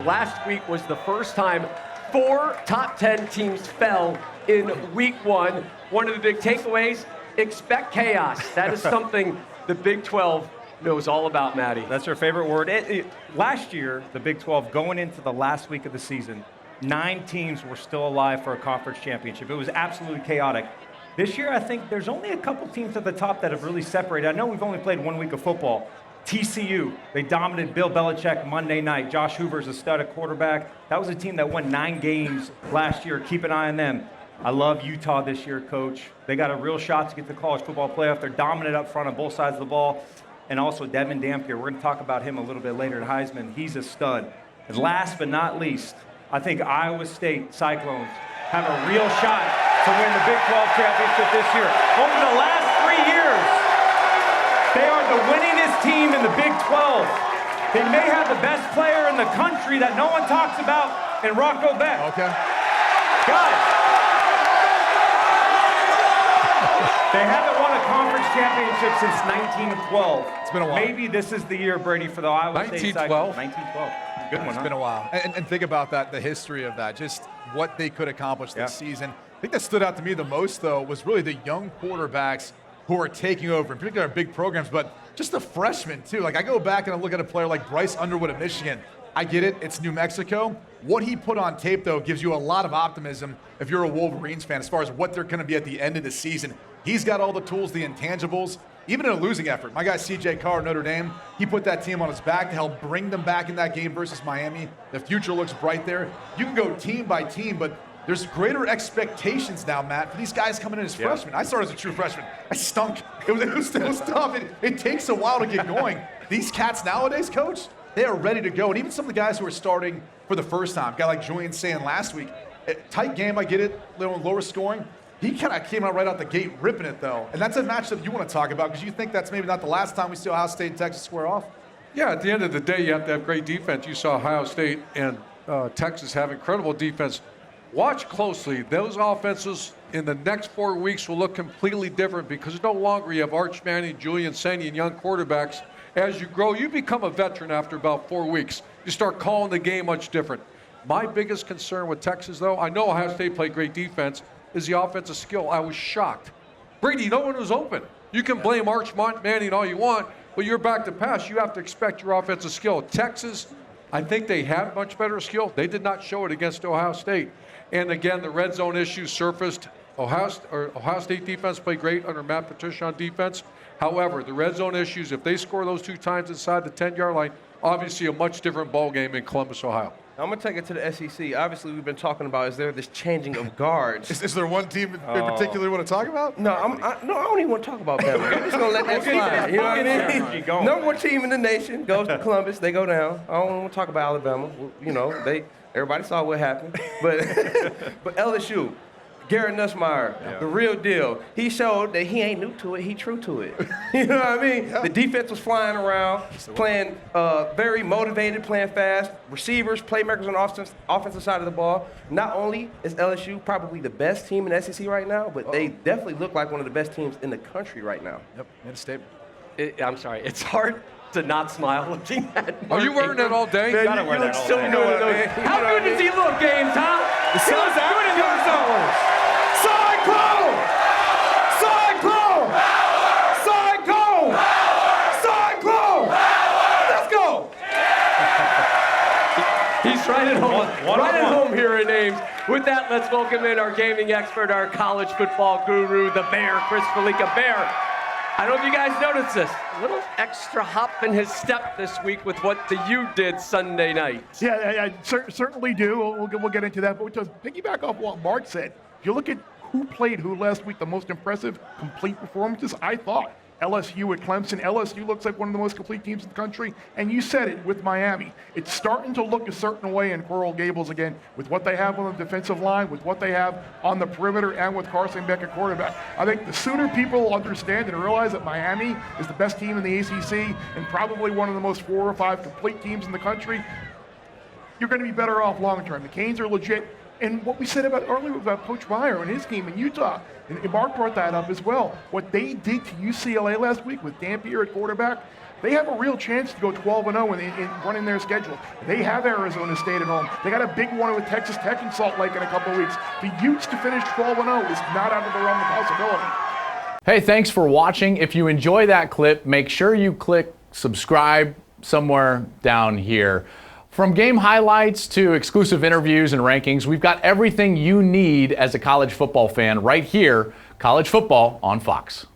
Last week was the first time 4 top 10 teams fell in week 1. One of the big takeaways, expect chaos. That is something the Big 12 knows all about, Maddie. That's your favorite word. Last year, the Big 12, going into the last week of the season, 9 teams were still alive for a conference championship. It was absolutely chaotic. This year, I think there's only a couple teams at the top that have really separated. I know we've only played 1 week of football. TCU, they dominated Bill Belichick Monday night. Josh Hoover's a stud at quarterback. That was a team that won 9 games last year. Keep an eye on them. I love Utah this year, Coach. They got a real shot to get to the college football playoff. They're dominant up front on both sides of the ball. And also Devin Dampier. We're going to talk about him a little bit later at Heisman. He's a stud. And last but not least, I think Iowa State Cyclones have a real shot to win the Big 12 championship this year. Over the last 3 years, they are the winningest team in the Big 12. They may have the best player in the country that no one talks about in Rocco Beck. Okay. Guys, they haven't won a conference championship since 1912. It's been a while. Maybe this is the year, Brady, for the Iowa State Cyclones. 1912. Good one, It's been a while. And think about that, the history of that, just what they could accomplish this season. I think that stood out to me the most, though, was really the young quarterbacks who are taking over, in particular big programs, but just the freshmen, too. Like, I go back and I look at a player like Bryce Underwood of Michigan. I get it, it's New Mexico. What he put on tape, though, gives you a lot of optimism if you're a Wolverines fan as far as what they're going to be at the end of the season. He's got all the tools, the intangibles, even in a losing effort. My guy CJ Carr, Notre Dame, he put that team on his back to help bring them back in that game versus Miami. The future looks bright there. You can go team by team, but there's greater expectations now, Matt, for these guys coming in as freshmen. I started as a true freshman. I stunk. It was tough. It takes a while to get going. These cats nowadays, Coach, they are ready to go. And even some of the guys who are starting for the first time, a guy like Julian saying last week, tight game, I get it, little lower scoring. He kind of came out right out the gate ripping it, though. And that's a matchup you want to talk about because you think that's maybe not the last time we see Ohio State and Texas square off? Yeah, at the end of the day, you have to have great defense. You saw Ohio State and Texas have incredible defense. Watch closely. Those offenses in the next 4 weeks will look completely different because no longer you have Arch Manning, Julian Sandy, and young quarterbacks. As you grow, you become a veteran after about 4 weeks. You start calling the game much different. My biggest concern with Texas, though, I know Ohio State played great defense, is the offensive skill. I was shocked. Brady, no one was open. You can blame Arch Manning all you want, but you're back to pass. You have to expect your offensive skill. Texas, I think they have much better skill. They did not show it against Ohio State. And again, the red zone issues surfaced. Ohio State defense played great under Matt Patricia on defense. However, the red zone issues, if they score those 2 times inside the 10-yard line, obviously a much different ball game in Columbus, Ohio. I'm going to take it to the SEC. Obviously, we've been talking about, is there this changing of guards? Is there one team in particular you want to talk about? No, I don't even want to talk about that. I'm just going to let that slide. You know what I mean? Number 1 team in the nation goes to Columbus. They go down. I don't want to talk about Alabama. You know, everybody saw what happened. But LSU, Garrett Nussmeier, the real deal. He showed that he ain't new to it, he true to it. You know what I mean? Yeah. The defense was flying around, playing very motivated, playing fast. Receivers, playmakers on the offensive side of the ball. Not only is LSU probably the best team in the SEC right now, but they definitely look like one of the best teams in the country right now. Yep, made a statement. I'm sorry, it's hard to not smile looking at Are you wearing that all day? Man, You gotta you wear look that all so day. good. How good does he look, Games, huh? He looks good in those hours. Cyclone! Cyclone! Cyclone! Cyclone! Let's go! He's right at home. Right at home here in Ames. With that, let's welcome in our gaming expert, our college football guru, the Bear, Chris Felica. Bear, I don't know if you guys noticed this. A little extra hop in his step this week with what the U did Sunday night. Yeah, I certainly do. We'll get into that. But to piggyback off what Mark said, if you look at who played who last week, the most impressive complete performances, I thought LSU at Clemson. LSU looks like one of the most complete teams in the country, and you said it with Miami. It's starting to look a certain way in Coral Gables again with what they have on the defensive line, with what they have on the perimeter, and with Carson Beck at quarterback. I think the sooner people understand and realize that Miami is the best team in the ACC and probably one of the most 4 or 5 complete teams in the country, you're going to be better off long term. The Canes are legit. And what we said about earlier about Coach Meyer and his team in Utah, and Mark brought that up as well. What they did to UCLA last week with Dampier at quarterback, they have a real chance to go 12-0 in running their schedule. They have Arizona State at home. They got a big one with Texas Tech and Salt Lake in a couple of weeks. The Utes to finish 12-0 is not out of the realm of possibility. Hey, thanks for watching. If you enjoy that clip, make sure you click subscribe somewhere down here. From game highlights to exclusive interviews and rankings, we've got everything you need as a college football fan right here, College Football on Fox.